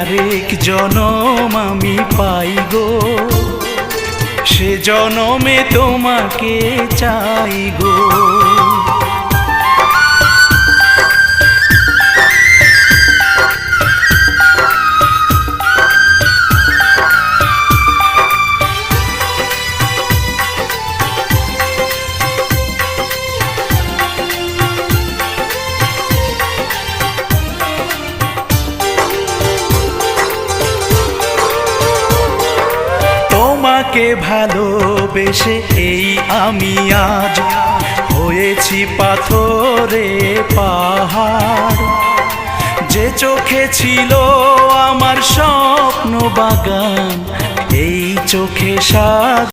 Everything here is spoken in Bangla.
আরেক জনম আমি পাই গো, সে জনমে তোমাকে চাই গো। তোমাকে ভালোবেসে এই আমি আজ হয়েছি পাথরে পাহাড়, যে চোখে ছিল আমার স্বপ্ন বাগান, এই চোখে সাজ